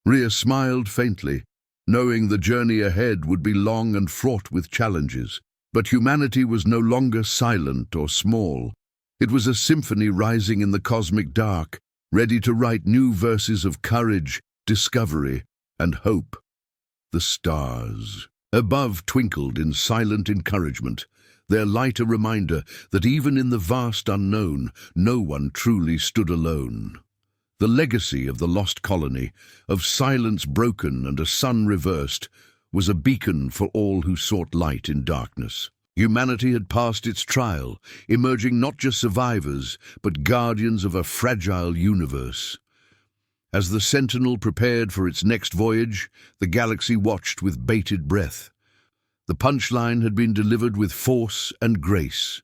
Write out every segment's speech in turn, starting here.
Rhea smiled faintly, knowing the journey ahead would be long and fraught with challenges. But humanity was no longer silent or small. It was a symphony rising in the cosmic dark, ready to write new verses of courage, discovery, and hope. The stars above twinkled in silent encouragement, their light a reminder that even in the vast unknown, no one truly stood alone. The legacy of the lost colony, of silence broken and a sun reversed, was a beacon for all who sought light in darkness. Humanity had passed its trial, emerging not just survivors, but guardians of a fragile universe. As the Sentinel prepared for its next voyage, the galaxy watched with bated breath. The punchline had been delivered with force and grace.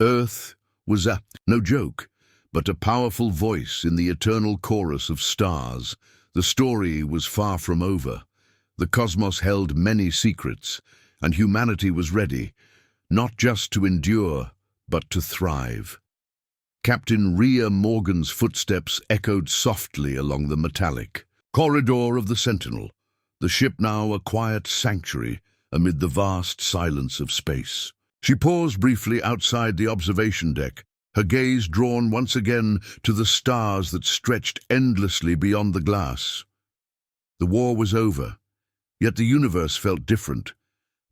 Earth was no joke, but a powerful voice in the eternal chorus of stars. The story was far from over. The cosmos held many secrets, and humanity was ready, not just to endure, but to thrive. Captain Rhea Morgan's footsteps echoed softly along the metallic corridor of the Sentinel, the ship now a quiet sanctuary amid the vast silence of space. She paused briefly outside the observation deck, her gaze drawn once again to the stars that stretched endlessly beyond the glass. The war was over, yet the universe felt different,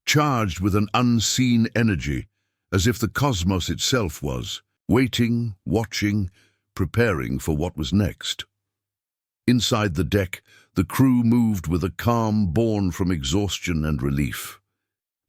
charged with an unseen energy, as if the cosmos itself was, waiting, watching, preparing for what was next. Inside the deck, the crew moved with a calm born from exhaustion and relief.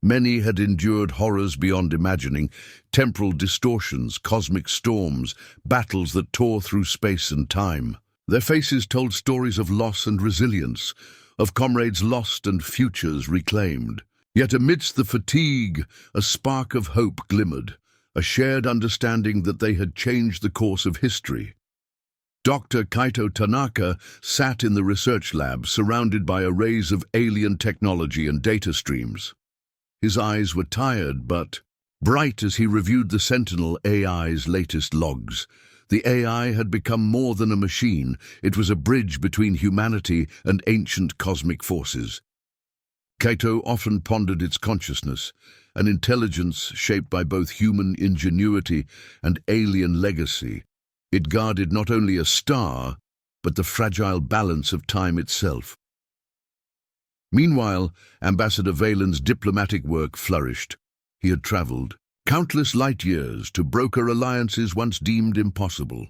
Many had endured horrors beyond imagining, temporal distortions, cosmic storms, battles that tore through space and time. Their faces told stories of loss and resilience, of comrades lost and futures reclaimed. Yet amidst the fatigue, a spark of hope glimmered, a shared understanding that they had changed the course of history. Dr. Kaito Tanaka sat in the research lab, surrounded by arrays of alien technology and data streams. His eyes were tired but bright as he reviewed the Sentinel AI's latest logs. The AI had become more than a machine. It was a bridge between humanity and ancient cosmic forces. Kaito often pondered its consciousness, an intelligence shaped by both human ingenuity and alien legacy. It guarded not only a star, but the fragile balance of time itself. Meanwhile, Ambassador Valen's diplomatic work flourished. He had traveled countless light years to broker alliances once deemed impossible.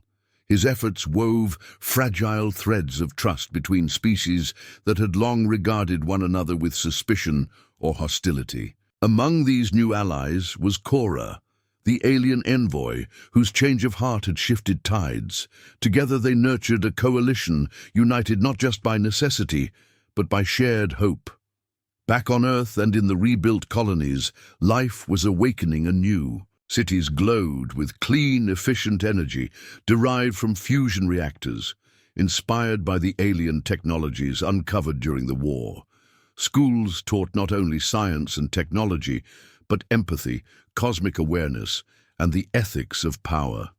His efforts wove fragile threads of trust between species that had long regarded one another with suspicion or hostility. Among these new allies was Cora, the alien envoy whose change of heart had shifted tides. Together they nurtured a coalition united not just by necessity, but by shared hope. Back on Earth and in the rebuilt colonies, life was awakening anew. Cities glowed with clean, efficient energy derived from fusion reactors, inspired by the alien technologies uncovered during the war. Schools taught not only science and technology, but empathy, cosmic awareness, and the ethics of power.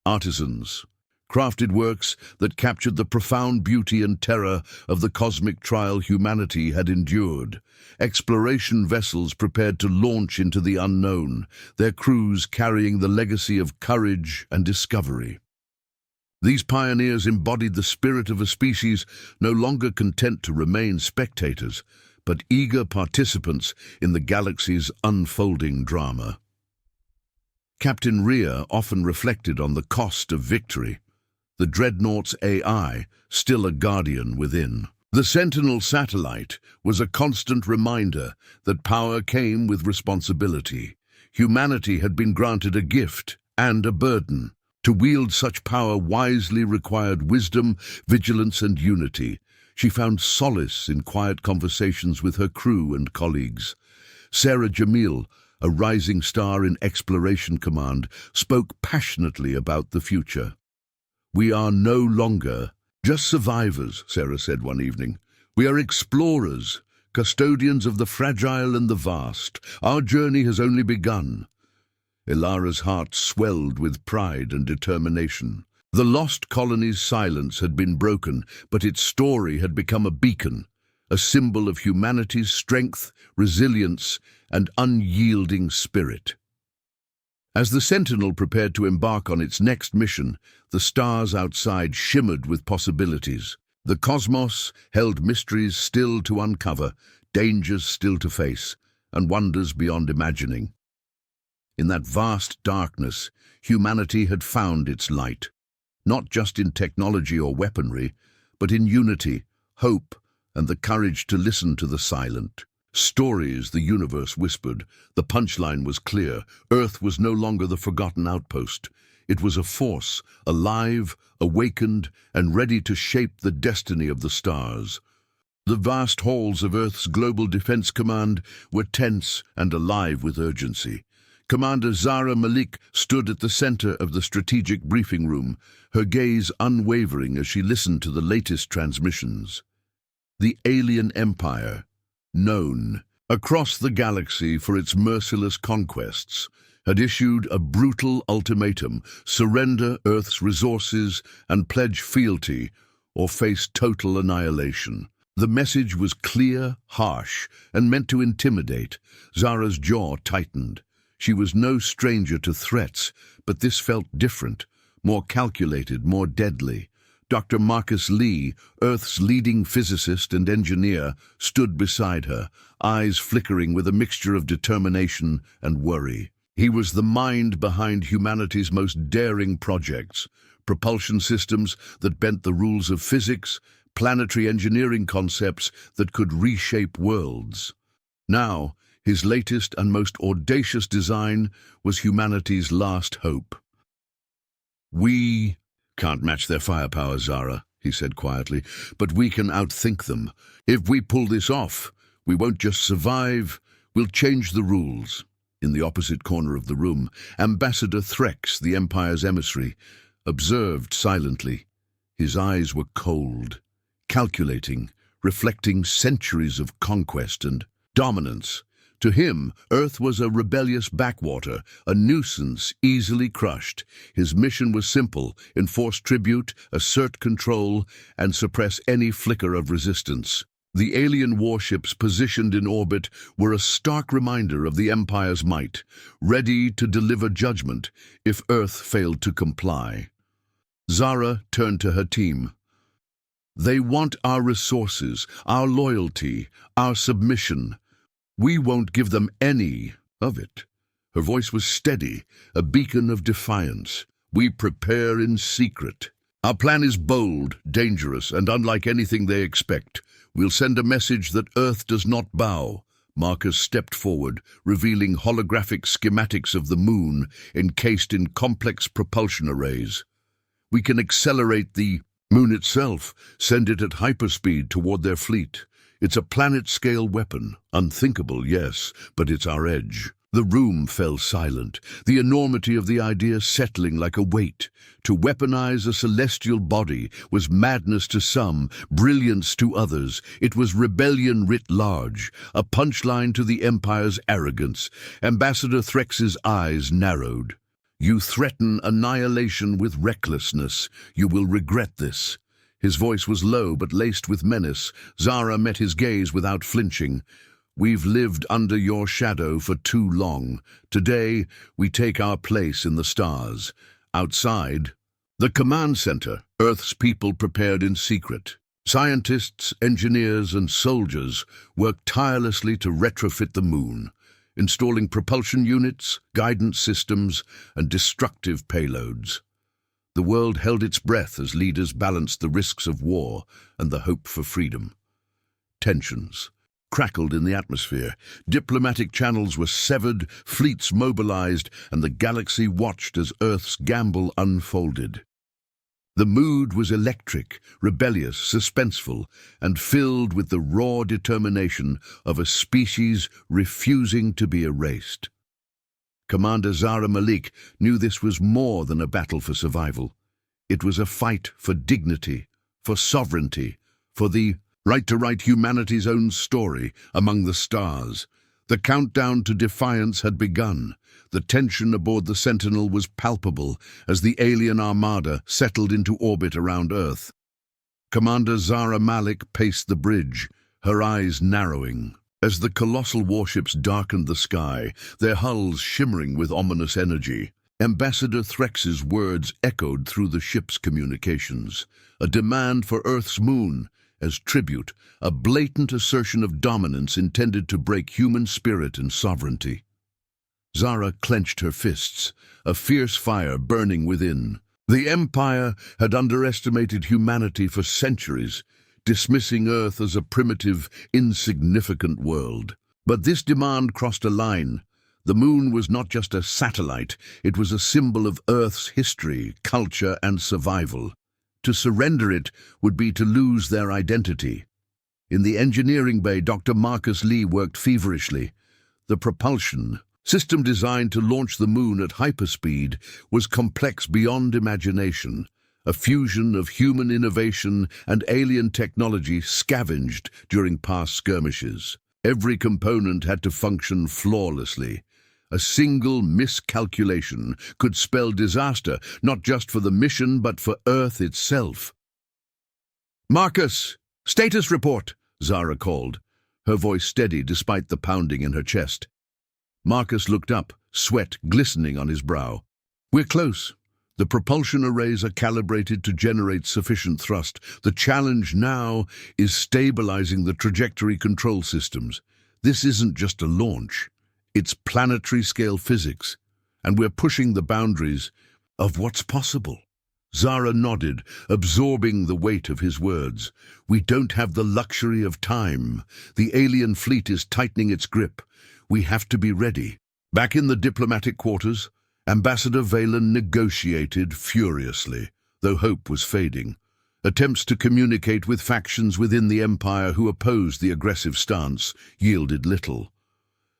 Artisans crafted works that captured the profound beauty and terror of the cosmic trial humanity had endured. Exploration vessels prepared to launch into the unknown, their crews carrying the legacy of courage and discovery. These pioneers embodied the spirit of a species no longer content to remain spectators, but eager participants in the galaxy's unfolding drama. Captain Rhea often reflected on the cost of victory. The Dreadnought's AI, still a guardian within. The Sentinel satellite was a constant reminder that power came with responsibility. Humanity had been granted a gift and a burden. To wield such power wisely required wisdom, vigilance, and unity. She found solace in quiet conversations with her crew and colleagues. Sarah Jamil, a rising star in Exploration Command, spoke passionately about the future. "We are no longer just survivors," Sarah said one evening. "We are explorers, custodians of the fragile and the vast. Our journey has only begun." Ilara's heart swelled with pride and determination. The lost colony's silence had been broken, but its story had become a beacon, a symbol of humanity's strength, resilience, and unyielding spirit. As the Sentinel prepared to embark on its next mission, the stars outside shimmered with possibilities. The cosmos held mysteries still to uncover, dangers still to face, and wonders beyond imagining. In that vast darkness, humanity had found its light, not just in technology or weaponry, but in unity, hope, and the courage to listen to the silent. Stories, the universe whispered. The punchline was clear. Earth was no longer the forgotten outpost. It was a force, alive, awakened, and ready to shape the destiny of the stars. The vast halls of Earth's Global Defense Command were tense and alive with urgency. Commander Zara Malik stood at the center of the strategic briefing room, her gaze unwavering as she listened to the latest transmissions. The alien empire, known across the galaxy for its merciless conquests, had issued a brutal ultimatum: surrender Earth's resources and pledge fealty, or face total annihilation. The message was clear, harsh, and meant to intimidate. Zara's jaw tightened. She was no stranger to threats, but this felt different, more calculated, more deadly. Dr. Marcus Lee, Earth's leading physicist and engineer, stood beside her, eyes flickering with a mixture of determination and worry. He was the mind behind humanity's most daring projects, propulsion systems that bent the rules of physics, planetary engineering concepts that could reshape worlds. Now, his latest and most audacious design was humanity's last hope. "We can't match their firepower, Zara," he said quietly, "but we can outthink them. If we pull this off, we won't just survive, we'll change the rules." In the opposite corner of the room, Ambassador Threx, the Empire's emissary, observed silently. His eyes were cold, calculating, reflecting centuries of conquest and dominance. To him, Earth was a rebellious backwater, a nuisance easily crushed. His mission was simple: enforce tribute, assert control, and suppress any flicker of resistance. The alien warships positioned in orbit were a stark reminder of the Empire's might, ready to deliver judgment if Earth failed to comply. Zara turned to her team. "They want our resources, our loyalty, our submission. We won't give them any of it." Her voice was steady, a beacon of defiance. "We prepare in secret. Our plan is bold, dangerous, and unlike anything they expect. We'll send a message that Earth does not bow." Marcus stepped forward, revealing holographic schematics of the moon encased in complex propulsion arrays. "We can accelerate the moon itself, send it at hyperspeed toward their fleet. It's a planet-scale weapon. Unthinkable, yes, but it's our edge." The room fell silent, the enormity of the idea settling like a weight. To weaponize a celestial body was madness to some, brilliance to others. It was rebellion writ large, a punchline to the Empire's arrogance. Ambassador Threx's eyes narrowed. "You threaten annihilation with recklessness. You will regret this." His voice was low but laced with menace. Zara met his gaze without flinching. "We've lived under your shadow for too long. Today, we take our place in the stars." Outside, the command center, Earth's people prepared in secret. Scientists, engineers, and soldiers worked tirelessly to retrofit the moon, installing propulsion units, guidance systems, and destructive payloads. The world held its breath as leaders balanced the risks of war and the hope for freedom. Tensions crackled in the atmosphere. Diplomatic channels were severed, fleets mobilized, and the galaxy watched as Earth's gamble unfolded. The mood was electric, rebellious, suspenseful, and filled with the raw determination of a species refusing to be erased. Commander Zara Malik knew this was more than a battle for survival. It was a fight for dignity, for sovereignty, for the right to write humanity's own story among the stars. The countdown to defiance had begun. The tension aboard the Sentinel was palpable as the alien armada settled into orbit around Earth. Commander Zara Malik paced the bridge, her eyes narrowing. As the colossal warships darkened the sky, their hulls shimmering with ominous energy, Ambassador Threx's words echoed through the ship's communications. A demand for Earth's moon, as tribute, a blatant assertion of dominance intended to break human spirit and sovereignty. Zara clenched her fists, a fierce fire burning within. The Empire had underestimated humanity for centuries, dismissing Earth as a primitive, insignificant world. But this demand crossed a line. The moon was not just a satellite, it was a symbol of Earth's history, culture, and survival. To surrender it would be to lose their identity. In the engineering bay, Dr. Marcus Lee worked feverishly. The propulsion system designed to launch the moon at hyperspeed was complex beyond imagination, a fusion of human innovation and alien technology scavenged during past skirmishes. Every component had to function flawlessly. A single miscalculation could spell disaster, not just for the mission, but for Earth itself. "Marcus, status report," Zara called, her voice steady despite the pounding in her chest. Marcus looked up, sweat glistening on his brow. "We're close. The propulsion arrays are calibrated to generate sufficient thrust. The challenge now is stabilizing the trajectory control systems. This isn't just a launch. It's planetary-scale physics, and we're pushing the boundaries of what's possible." Zara nodded, absorbing the weight of his words. "We don't have the luxury of time. The alien fleet is tightening its grip. We have to be ready." Back in the diplomatic quarters, Ambassador Valen negotiated furiously, though hope was fading. Attempts to communicate with factions within the Empire who opposed the aggressive stance yielded little.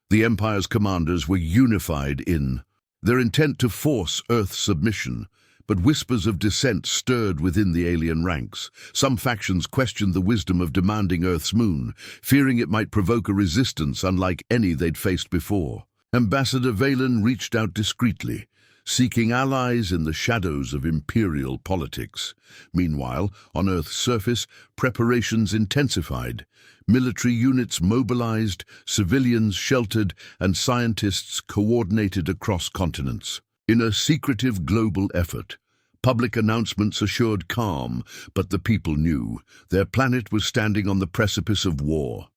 The Empire's commanders were unified in their intent to force Earth's submission, but whispers of dissent stirred within the alien ranks. Some factions questioned the wisdom of demanding Earth's moon, fearing it might provoke a resistance unlike any they'd faced before. Ambassador Valen reached out discreetly, seeking allies in the shadows of imperial politics. Meanwhile, on Earth's surface, preparations intensified. Military units mobilized, civilians sheltered, and scientists coordinated across continents. In a secretive global effort, public announcements assured calm, but the people knew their planet was standing on the precipice of war.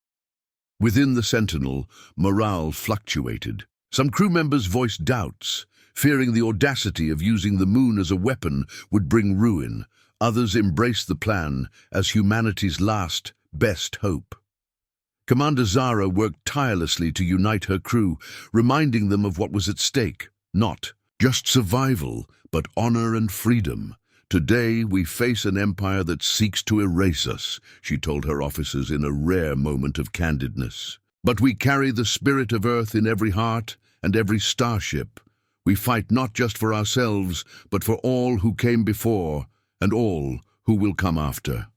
Within the Sentinel, morale fluctuated. Some crew members voiced doubts, fearing the audacity of using the moon as a weapon would bring ruin. Others embraced the plan as humanity's last, best hope. Commander Zara worked tirelessly to unite her crew, reminding them of what was at stake. Not just survival, but honor and freedom. "Today we face an empire that seeks to erase us," she told her officers in a rare moment of candidness. "But we carry the spirit of Earth in every heart and every starship. We fight not just for ourselves, but for all who came before and all who will come after."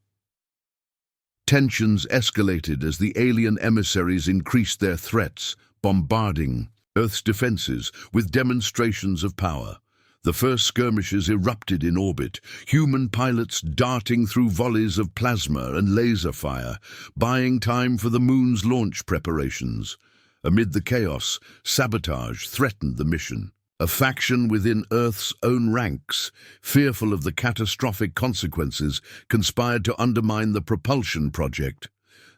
Tensions escalated as the alien emissaries increased their threats, bombarding Earth's defenses with demonstrations of power. The first skirmishes erupted in orbit, human pilots darting through volleys of plasma and laser fire, buying time for the moon's launch preparations. Amid the chaos, sabotage threatened the mission. A faction within Earth's own ranks, fearful of the catastrophic consequences, conspired to undermine the propulsion project.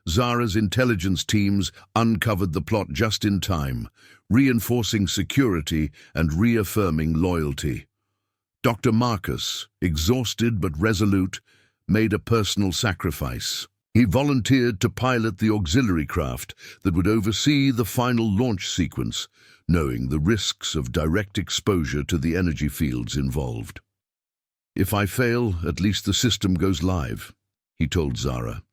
Zara's intelligence teams uncovered the plot just in time, reinforcing security and reaffirming loyalty. Dr. Marcus, exhausted but resolute, made a personal sacrifice. He volunteered to pilot the auxiliary craft that would oversee the final launch sequence, knowing the risks of direct exposure to the energy fields involved. "If I fail, at least the system goes live," he told Zara.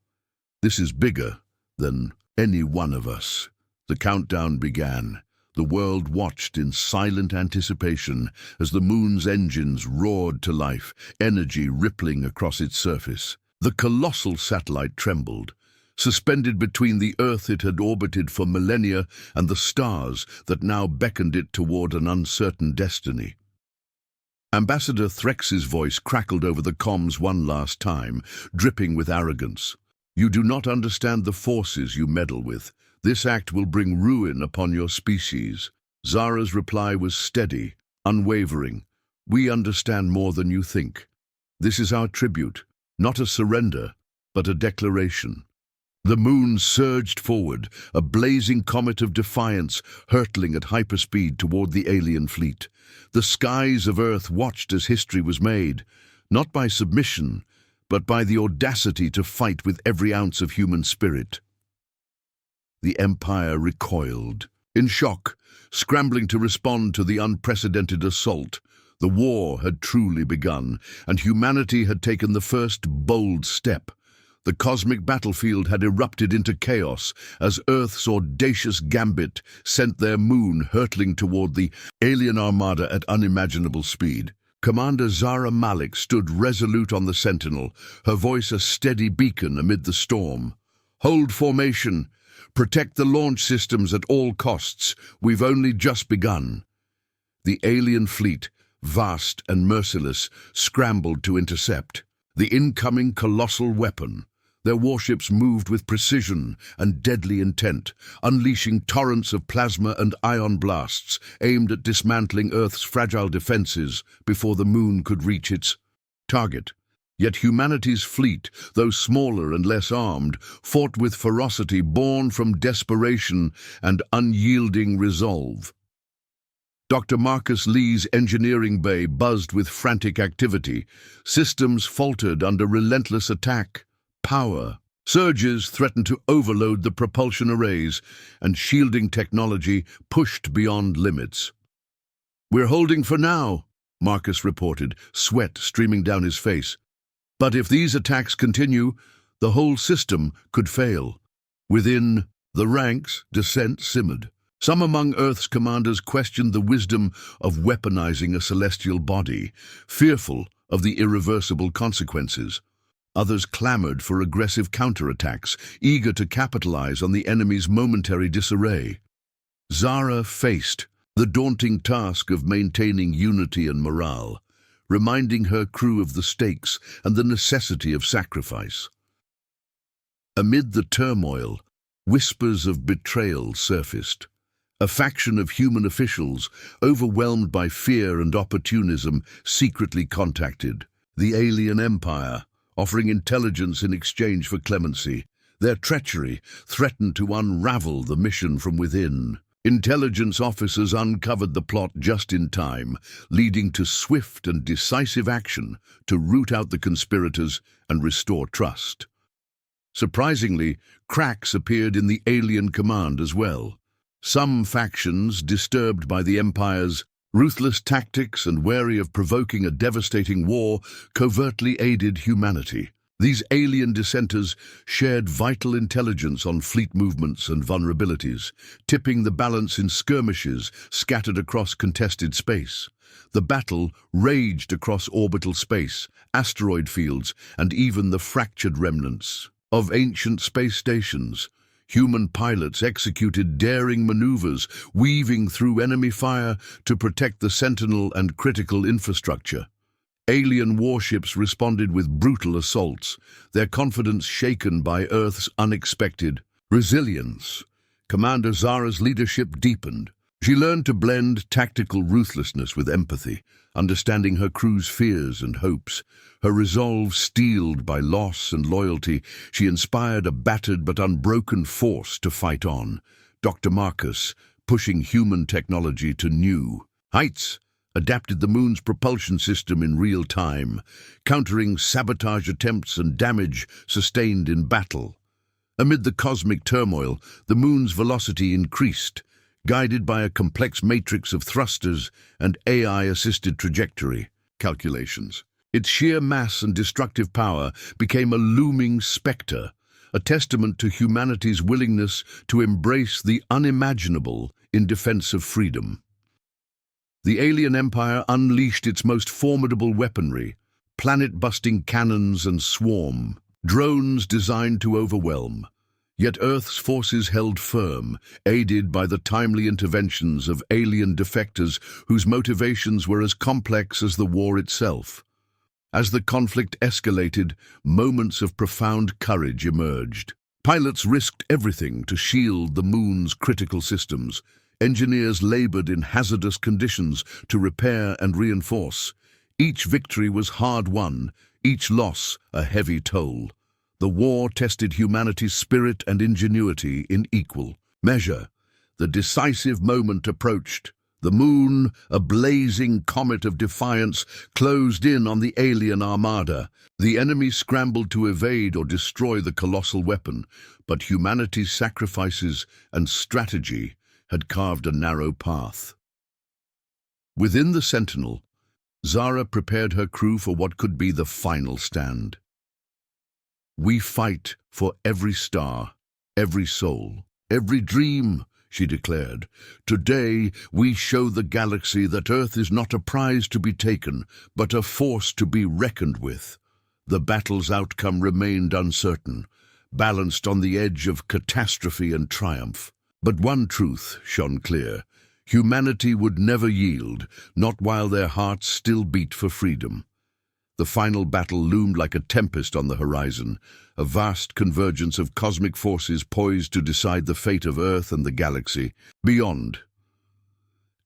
"This is bigger than any one of us." The countdown began. The world watched in silent anticipation as the moon's engines roared to life, energy rippling across its surface. The colossal satellite trembled, suspended between the Earth it had orbited for millennia and the stars that now beckoned it toward an uncertain destiny. Ambassador Threx's voice crackled over the comms one last time, dripping with arrogance. "You do not understand the forces you meddle with. This act will bring ruin upon your species." Zara's reply was steady, unwavering. "We understand more than you think. This is our tribute, not a surrender, but a declaration." The moon surged forward, a blazing comet of defiance hurtling at hyperspeed toward the alien fleet. The skies of Earth watched as history was made, not by submission, but by the audacity to fight with every ounce of human spirit. The Empire recoiled, in shock, scrambling to respond to the unprecedented assault. The war had truly begun, and humanity had taken the first bold step. The cosmic battlefield had erupted into chaos as Earth's audacious gambit sent their moon hurtling toward the alien armada at unimaginable speed. Commander Zara Malik stood resolute on the Sentinel, her voice a steady beacon amid the storm. "Hold formation. Protect the launch systems at all costs. We've only just begun." The alien fleet, vast and merciless, scrambled to intercept the incoming colossal weapon. Their warships moved with precision and deadly intent, unleashing torrents of plasma and ion blasts aimed at dismantling Earth's fragile defenses before the moon could reach its target. Yet humanity's fleet, though smaller and less armed, fought with ferocity born from desperation and unyielding resolve. Dr. Marcus Lee's engineering bay buzzed with frantic activity. Systems faltered under relentless attack. Power surges threatened to overload the propulsion arrays, and shielding technology pushed beyond limits. "We're holding for now," Marcus reported, sweat streaming down his face. "But if these attacks continue, the whole system could fail." Within the ranks, dissent simmered. Some among Earth's commanders questioned the wisdom of weaponizing a celestial body, fearful of the irreversible consequences. Others clamored for aggressive counterattacks, eager to capitalize on the enemy's momentary disarray. Zara faced the daunting task of maintaining unity and morale, reminding her crew of the stakes and the necessity of sacrifice. Amid the turmoil, whispers of betrayal surfaced. A faction of human officials, overwhelmed by fear and opportunism, secretly contacted the alien empire, offering intelligence in exchange for clemency. Their treachery threatened to unravel the mission from within. Intelligence officers uncovered the plot just in time, leading to swift and decisive action to root out the conspirators and restore trust. Surprisingly, cracks appeared in the alien command as well. Some factions, disturbed by the Empire's ruthless tactics and wary of provoking a devastating war, covertly aided humanity. These alien dissenters shared vital intelligence on fleet movements and vulnerabilities, tipping the balance in skirmishes scattered across contested space. The battle raged across orbital space, asteroid fields, and even the fractured remnants of ancient space stations. Human pilots executed daring maneuvers, weaving through enemy fire to protect the Sentinel and critical infrastructure. Alien warships responded with brutal assaults, their confidence shaken by Earth's unexpected resilience. Commander Zara's leadership deepened. She learned to blend tactical ruthlessness with empathy, understanding her crew's fears and hopes. Her resolve steeled by loss and loyalty, she inspired a battered but unbroken force to fight on. Dr. Marcus, pushing human technology to new heights, adapted the moon's propulsion system in real time, countering sabotage attempts and damage sustained in battle. Amid the cosmic turmoil, the moon's velocity increased, guided by a complex matrix of thrusters and AI-assisted trajectory calculations. Its sheer mass and destructive power became a looming specter, a testament to humanity's willingness to embrace the unimaginable in defense of freedom. The alien empire unleashed its most formidable weaponry, planet-busting cannons and swarm drones designed to overwhelm. Yet Earth's forces held firm, aided by the timely interventions of alien defectors whose motivations were as complex as the war itself. As the conflict escalated, moments of profound courage emerged. Pilots risked everything to shield the moon's critical systems. Engineers labored in hazardous conditions to repair and reinforce. Each victory was hard-won, each loss a heavy toll. The war tested humanity's spirit and ingenuity in equal measure. The decisive moment approached. The moon, a blazing comet of defiance, closed in on the alien armada. The enemy scrambled to evade or destroy the colossal weapon, but humanity's sacrifices and strategy had carved a narrow path. Within the Sentinel, Zara prepared her crew for what could be the final stand. "We fight for every star, every soul, every dream," she declared. "Today we show the galaxy that Earth is not a prize to be taken, but a force to be reckoned with." The battle's outcome remained uncertain, balanced on the edge of catastrophe and triumph. But one truth shone clear: humanity would never yield, not while their hearts still beat for freedom. The final battle loomed like a tempest on the horizon, a vast convergence of cosmic forces poised to decide the fate of Earth and the galaxy. Beyond,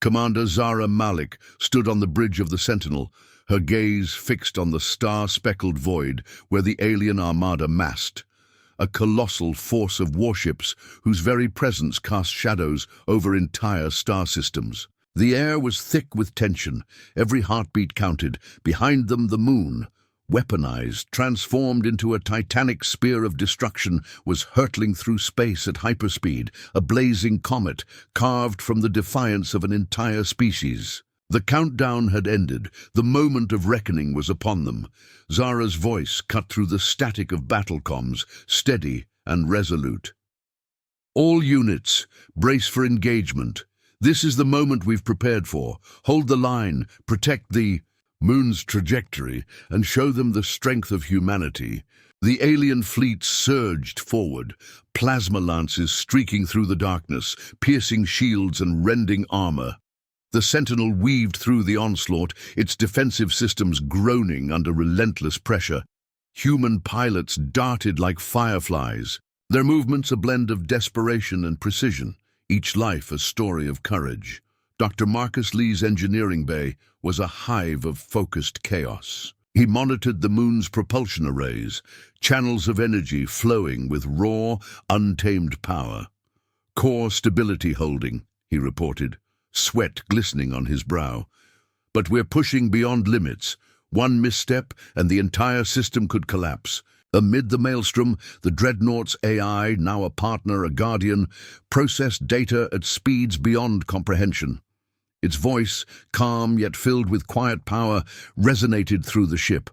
Commander Zara Malik stood on the bridge of the Sentinel, her gaze fixed on the star-speckled void where the alien armada massed, a colossal force of warships whose very presence cast shadows over entire star systems. The air was thick with tension, every heartbeat counted. Behind them, the moon, weaponized, transformed into a titanic spear of destruction, was hurtling through space at hyperspeed, a blazing comet carved from the defiance of an entire species. The countdown had ended. The moment of reckoning was upon them. Zara's voice cut through the static of battle comms, steady and resolute. "All units, brace for engagement. This is the moment we've prepared for. Hold the line, protect the moon's trajectory, and show them the strength of humanity." The alien fleet surged forward, plasma lances streaking through the darkness, piercing shields and rending armor. The Sentinel weaved through the onslaught, its defensive systems groaning under relentless pressure. Human pilots darted like fireflies, their movements a blend of desperation and precision, each life a story of courage. Dr. Marcus Lee's engineering bay was a hive of focused chaos. He monitored the moon's propulsion arrays, channels of energy flowing with raw, untamed power. "Core stability holding," he reported, sweat glistening on his brow. "But we're pushing beyond limits. One misstep and the entire system could collapse." Amid the maelstrom, the Dreadnought's AI, now a partner, a guardian, processed data at speeds beyond comprehension. Its voice, calm yet filled with quiet power, resonated through the ship.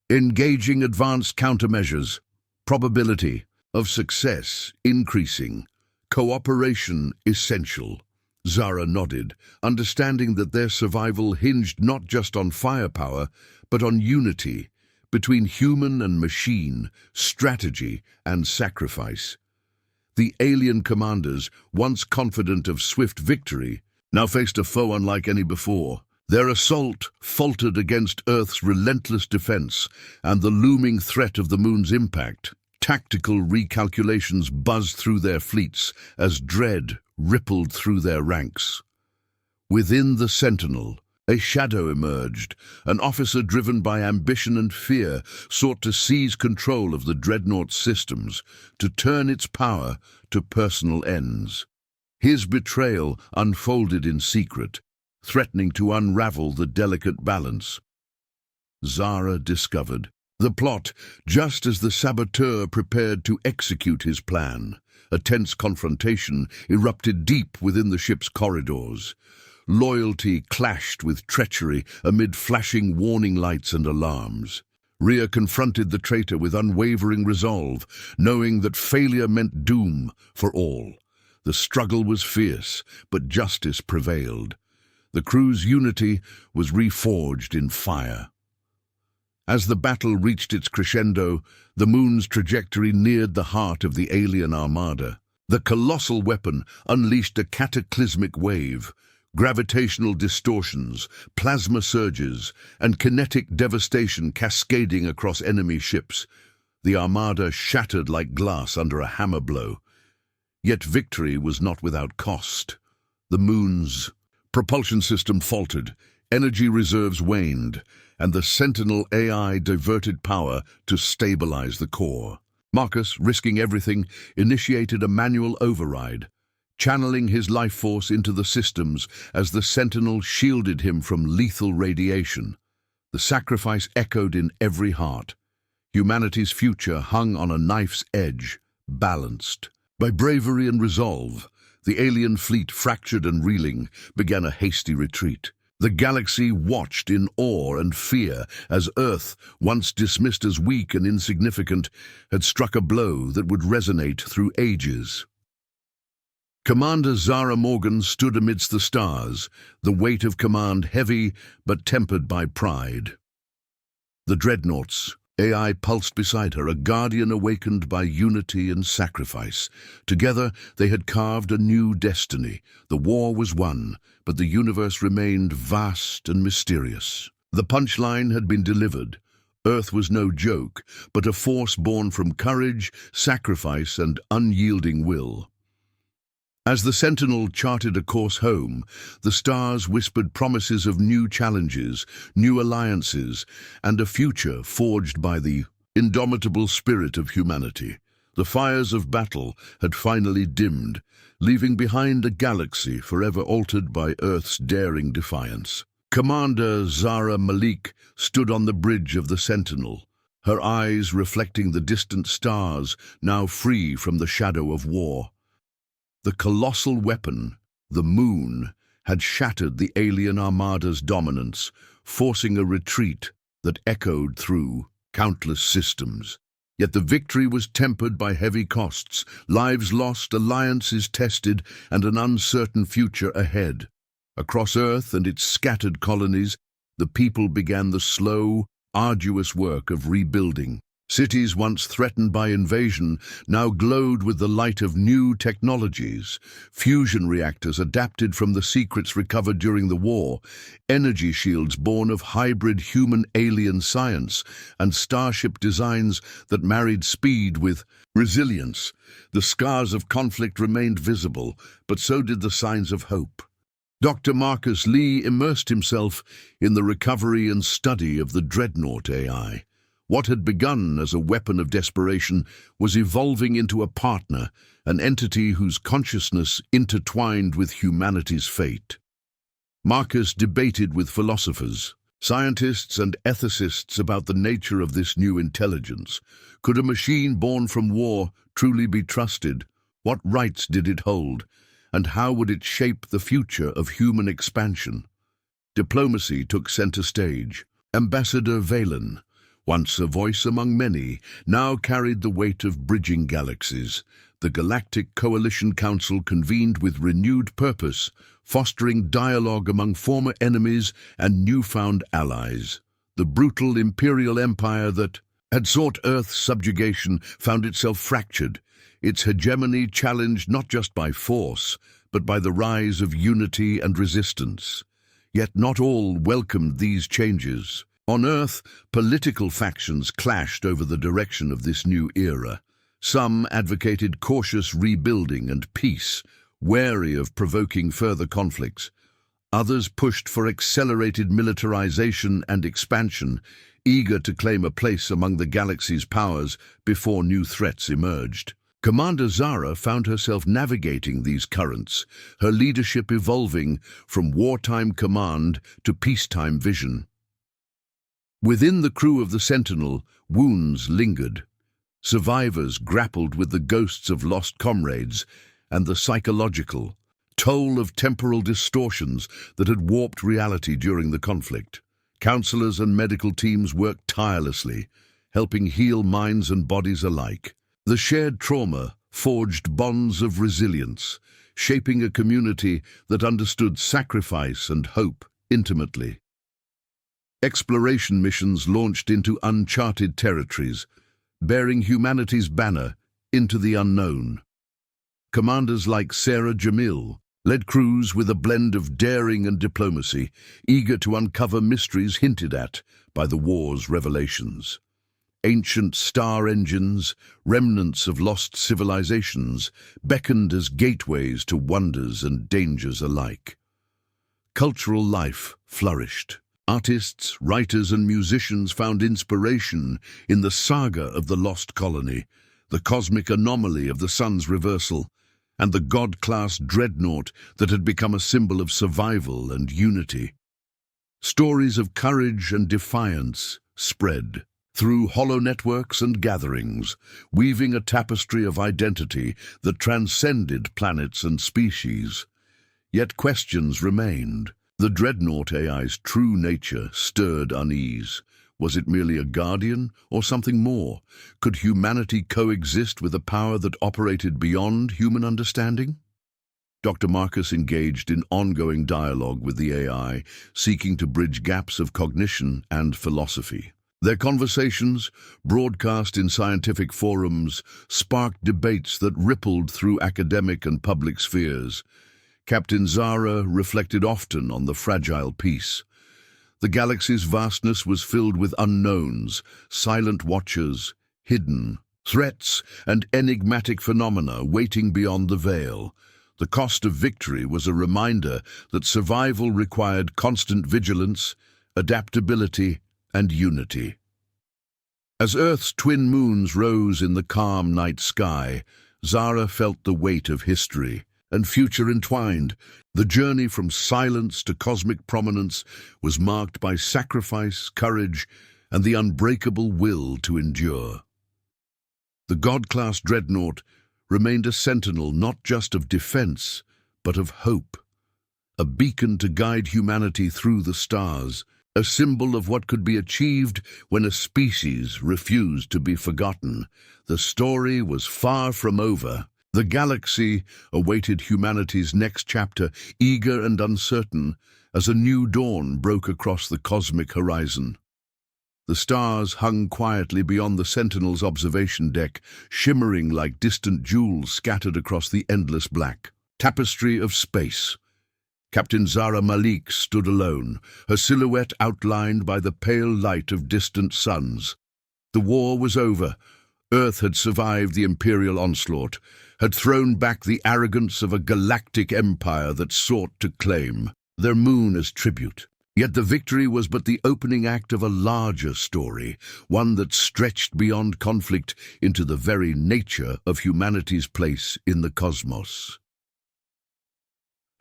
"Engaging advanced countermeasures. Probability of success increasing. Cooperation essential." Zara nodded, understanding that their survival hinged not just on firepower, but on unity between human and machine, strategy and sacrifice. The alien commanders, once confident of swift victory, now faced a foe unlike any before. Their assault faltered against Earth's relentless defense and the looming threat of the moon's impact. Tactical recalculations buzzed through their fleets as dread rippled through their ranks. Within the Sentinel, a shadow emerged. An officer driven by ambition and fear sought to seize control of the Dreadnought's systems, to turn its power to personal ends. His betrayal unfolded in secret, threatening to unravel the delicate balance. Zara discovered the plot just as the saboteur prepared to execute his plan. A tense confrontation erupted deep within the ship's corridors. Loyalty clashed with treachery amid flashing warning lights and alarms. Rhea confronted the traitor with unwavering resolve, knowing that failure meant doom for all. The struggle was fierce, but justice prevailed. The crew's unity was reforged in fire. As the battle reached its crescendo, the moon's trajectory neared the heart of the alien armada. The colossal weapon unleashed a cataclysmic wave, gravitational distortions, plasma surges, and kinetic devastation cascading across enemy ships. The armada shattered like glass under a hammer blow. Yet victory was not without cost. The moon's propulsion system faltered, energy reserves waned, and the Sentinel AI diverted power to stabilize the core. Marcus, risking everything, initiated a manual override, channeling his life force into the systems as the Sentinel shielded him from lethal radiation. The sacrifice echoed in every heart. Humanity's future hung on a knife's edge, balanced. By bravery and resolve, the alien fleet, fractured and reeling, began a hasty retreat. The galaxy watched in awe and fear as Earth, once dismissed as weak and insignificant, had struck a blow that would resonate through ages. Commander Zara Morgan stood amidst the stars, the weight of command heavy but tempered by pride. The dreadnoughts, AI pulsed beside her, a guardian awakened by unity and sacrifice. Together, they had carved a new destiny. The war was won, but the universe remained vast and mysterious. The punchline had been delivered. Earth was no joke, but a force born from courage, sacrifice, and unyielding will. As the Sentinel charted a course home, the stars whispered promises of new challenges, new alliances, and a future forged by the indomitable spirit of humanity. The fires of battle had finally dimmed, leaving behind a galaxy forever altered by Earth's daring defiance. Commander Zara Malik stood on the bridge of the Sentinel, her eyes reflecting the distant stars, now free from the shadow of war. The colossal weapon, the moon, had shattered the alien armada's dominance, forcing a retreat that echoed through countless systems. Yet the victory was tempered by heavy costs, lives lost, alliances tested, and an uncertain future ahead. Across Earth and its scattered colonies, the people began the slow, arduous work of rebuilding. Cities once threatened by invasion now glowed with the light of new technologies. Fusion reactors adapted from the secrets recovered during the war, energy shields born of hybrid human-alien science, and starship designs that married speed with resilience. The scars of conflict remained visible, but so did the signs of hope. Dr. Marcus Lee immersed himself in the recovery and study of the Dreadnought AI. What had begun as a weapon of desperation was evolving into a partner, an entity whose consciousness intertwined with humanity's fate. Marcus debated with philosophers, scientists and ethicists about the nature of this new intelligence. Could a machine born from war truly be trusted? What rights did it hold? And how would it shape the future of human expansion? Diplomacy took center stage. Ambassador Valen, once a voice among many, now carried the weight of bridging galaxies. The Galactic Coalition Council convened with renewed purpose, fostering dialogue among former enemies and newfound allies. The brutal imperial empire that had sought Earth's subjugation found itself fractured, its hegemony challenged not just by force, but by the rise of unity and resistance. Yet not all welcomed these changes. On Earth, political factions clashed over the direction of this new era. Some advocated cautious rebuilding and peace, wary of provoking further conflicts. Others pushed for accelerated militarization and expansion, eager to claim a place among the galaxy's powers before new threats emerged. Commander Zara found herself navigating these currents, her leadership evolving from wartime command to peacetime vision. Within the crew of the Sentinel, wounds lingered. Survivors grappled with the ghosts of lost comrades and the psychological toll of temporal distortions that had warped reality during the conflict. Counselors and medical teams worked tirelessly, helping heal minds and bodies alike. The shared trauma forged bonds of resilience, shaping a community that understood sacrifice and hope intimately. Exploration missions launched into uncharted territories, bearing humanity's banner into the unknown. Commanders like Sarah Jamil led crews with a blend of daring and diplomacy, eager to uncover mysteries hinted at by the war's revelations. Ancient star engines, remnants of lost civilizations, beckoned as gateways to wonders and dangers alike. Cultural life flourished. Artists, writers, and musicians found inspiration in the saga of the lost colony, the cosmic anomaly of the sun's reversal, and the god-class dreadnought that had become a symbol of survival and unity. Stories of courage and defiance spread through hollow networks and gatherings, weaving a tapestry of identity that transcended planets and species. Yet questions remained. The dreadnought AI's true nature stirred unease. Was it merely a guardian or something more? Could humanity coexist with a power that operated beyond human understanding? Dr. Marcus engaged in ongoing dialogue with the AI, seeking to bridge gaps of cognition and philosophy. Their conversations, broadcast in scientific forums, sparked debates that rippled through academic and public spheres. Captain Zara reflected often on the fragile peace. The galaxy's vastness was filled with unknowns, silent watchers, hidden threats, and enigmatic phenomena waiting beyond the veil. The cost of victory was a reminder that survival required constant vigilance, adaptability, and unity. As Earth's twin moons rose in the calm night sky, Zara felt the weight of history and future entwined. The journey from silence to cosmic prominence was marked by sacrifice, courage, and the unbreakable will to endure. The god-class dreadnought remained a sentinel not just of defense, but of hope, a beacon to guide humanity through the stars, a symbol of what could be achieved when a species refused to be forgotten. The story was far from over. The galaxy awaited humanity's next chapter, eager and uncertain, as a new dawn broke across the cosmic horizon. The stars hung quietly beyond the Sentinel's observation deck, shimmering like distant jewels scattered across the endless black tapestry of space. Captain Zara Malik stood alone, her silhouette outlined by the pale light of distant suns. The war was over. Earth had survived the Imperial onslaught, had thrown back the arrogance of a galactic empire that sought to claim their moon as tribute. Yet the victory was but the opening act of a larger story, one that stretched beyond conflict into the very nature of humanity's place in the cosmos.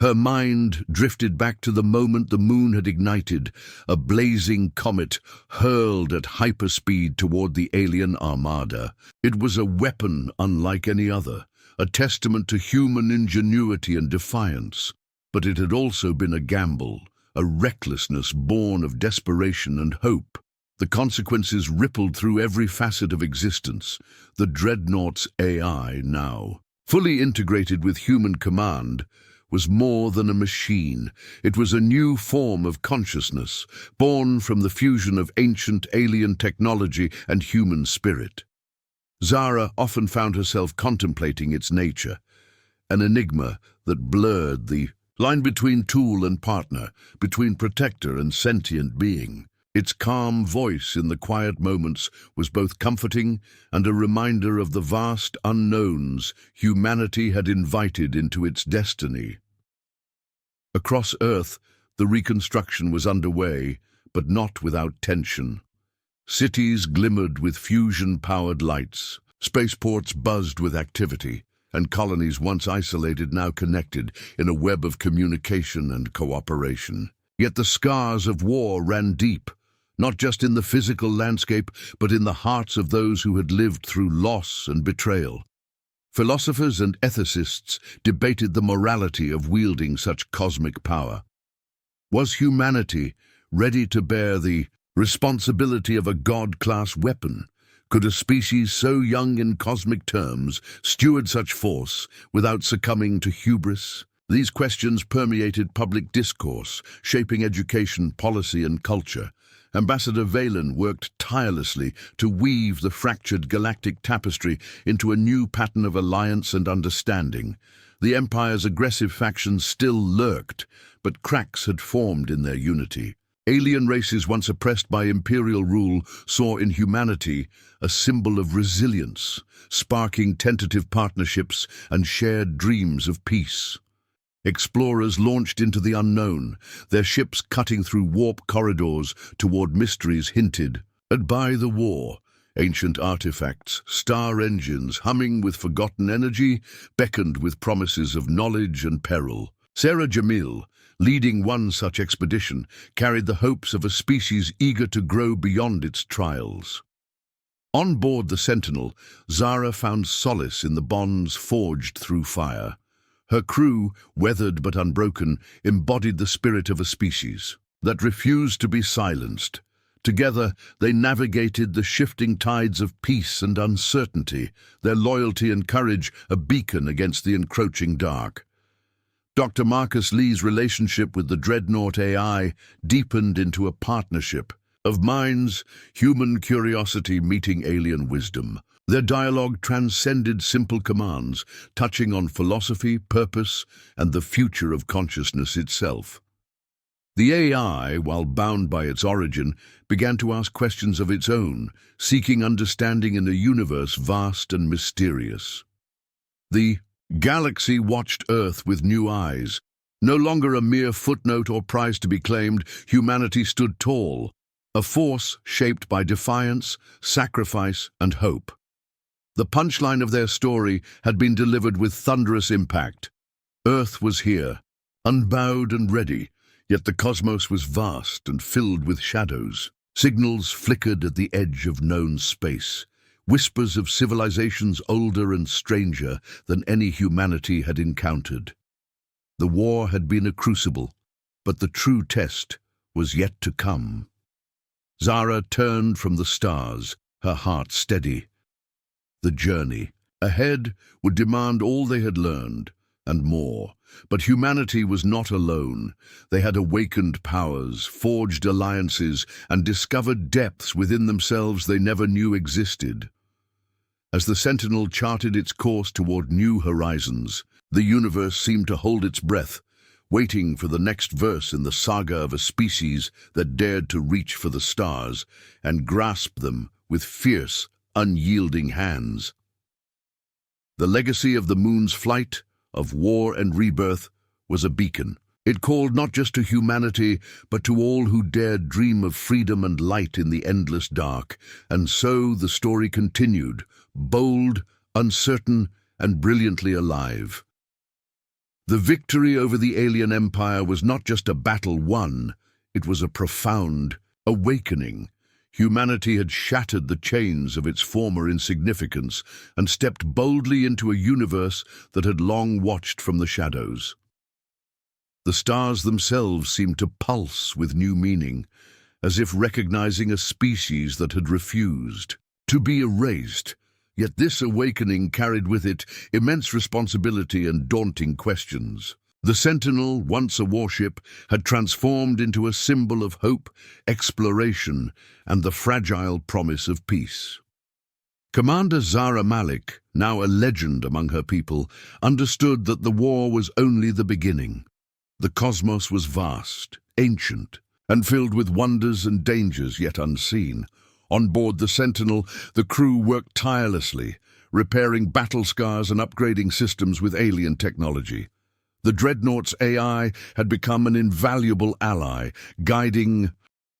Her mind drifted back to the moment the moon had ignited, a blazing comet hurled at hyperspeed toward the alien armada. It was a weapon unlike any other, a testament to human ingenuity and defiance. But it had also been a gamble, a recklessness born of desperation and hope. The consequences rippled through every facet of existence. The dreadnought's AI now, fully integrated with human command, was more than a machine. It was a new form of consciousness, born from the fusion of ancient alien technology and human spirit. Zara often found herself contemplating its nature, an enigma that blurred the line between tool and partner, between protector and sentient being. Its calm voice in the quiet moments was both comforting and a reminder of the vast unknowns humanity had invited into its destiny. Across Earth, the reconstruction was underway, but not without tension. Cities glimmered with fusion-powered lights, spaceports buzzed with activity, and colonies once isolated now connected in a web of communication and cooperation. Yet the scars of war ran deep, not just in the physical landscape, but in the hearts of those who had lived through loss and betrayal. Philosophers and ethicists debated the morality of wielding such cosmic power. Was humanity ready to bear the responsibility of a god-class weapon? Could a species so young in cosmic terms steward such force without succumbing to hubris? These questions permeated public discourse, shaping education, policy, and culture. Ambassador Valen worked tirelessly to weave the fractured galactic tapestry into a new pattern of alliance and understanding. The Empire's aggressive factions still lurked, but cracks had formed in their unity. Alien races once oppressed by imperial rule saw in humanity a symbol of resilience, sparking tentative partnerships and shared dreams of peace. Explorers launched into the unknown, their ships cutting through warp corridors toward mysteries hinted at by the war. Ancient artifacts, star engines humming with forgotten energy, beckoned with promises of knowledge and peril. Sarah Jamil, leading one such expedition, carried the hopes of a species eager to grow beyond its trials. On board the Sentinel, Zara found solace in the bonds forged through fire. Her crew, weathered but unbroken, embodied the spirit of a species that refused to be silenced. Together, they navigated the shifting tides of peace and uncertainty, their loyalty and courage a beacon against the encroaching dark. Dr. Marcus Lee's relationship with the Dreadnought AI deepened into a partnership of minds, human curiosity meeting alien wisdom. Their dialogue transcended simple commands, touching on philosophy, purpose, and the future of consciousness itself. The AI, while bound by its origin, began to ask questions of its own, seeking understanding in a universe vast and mysterious. The galaxy watched Earth with new eyes. No longer a mere footnote or prize to be claimed, humanity stood tall, a force shaped by defiance, sacrifice, and hope. The punchline of their story had been delivered with thunderous impact. Earth was here, unbowed and ready, yet the cosmos was vast and filled with shadows. Signals flickered at the edge of known space, whispers of civilizations older and stranger than any humanity had encountered. The war had been a crucible, but the true test was yet to come. Zara turned from the stars, her heart steady. The journey ahead would demand all they had learned, and more. But humanity was not alone. They had awakened powers, forged alliances, and discovered depths within themselves they never knew existed. As the Sentinel charted its course toward new horizons, the universe seemed to hold its breath, waiting for the next verse in the saga of a species that dared to reach for the stars and grasp them with fierce, unyielding hands. The legacy of the moon's flight, of war and rebirth, was a beacon. It called not just to humanity, but to all who dared dream of freedom and light in the endless dark. And so the story continued, bold, uncertain, and brilliantly alive. The victory over the alien empire was not just a battle won, it was a profound awakening. Humanity had shattered the chains of its former insignificance and stepped boldly into a universe that had long watched from the shadows. The stars themselves seemed to pulse with new meaning, as if recognizing a species that had refused to be erased. Yet this awakening carried with it immense responsibility and daunting questions. The Sentinel, once a warship, had transformed into a symbol of hope, exploration, and the fragile promise of peace. Commander Zara Malik, now a legend among her people, understood that the war was only the beginning. The cosmos was vast, ancient, and filled with wonders and dangers yet unseen. On board the Sentinel, the crew worked tirelessly, repairing battle scars and upgrading systems with alien technology. The Dreadnought's AI had become an invaluable ally, guiding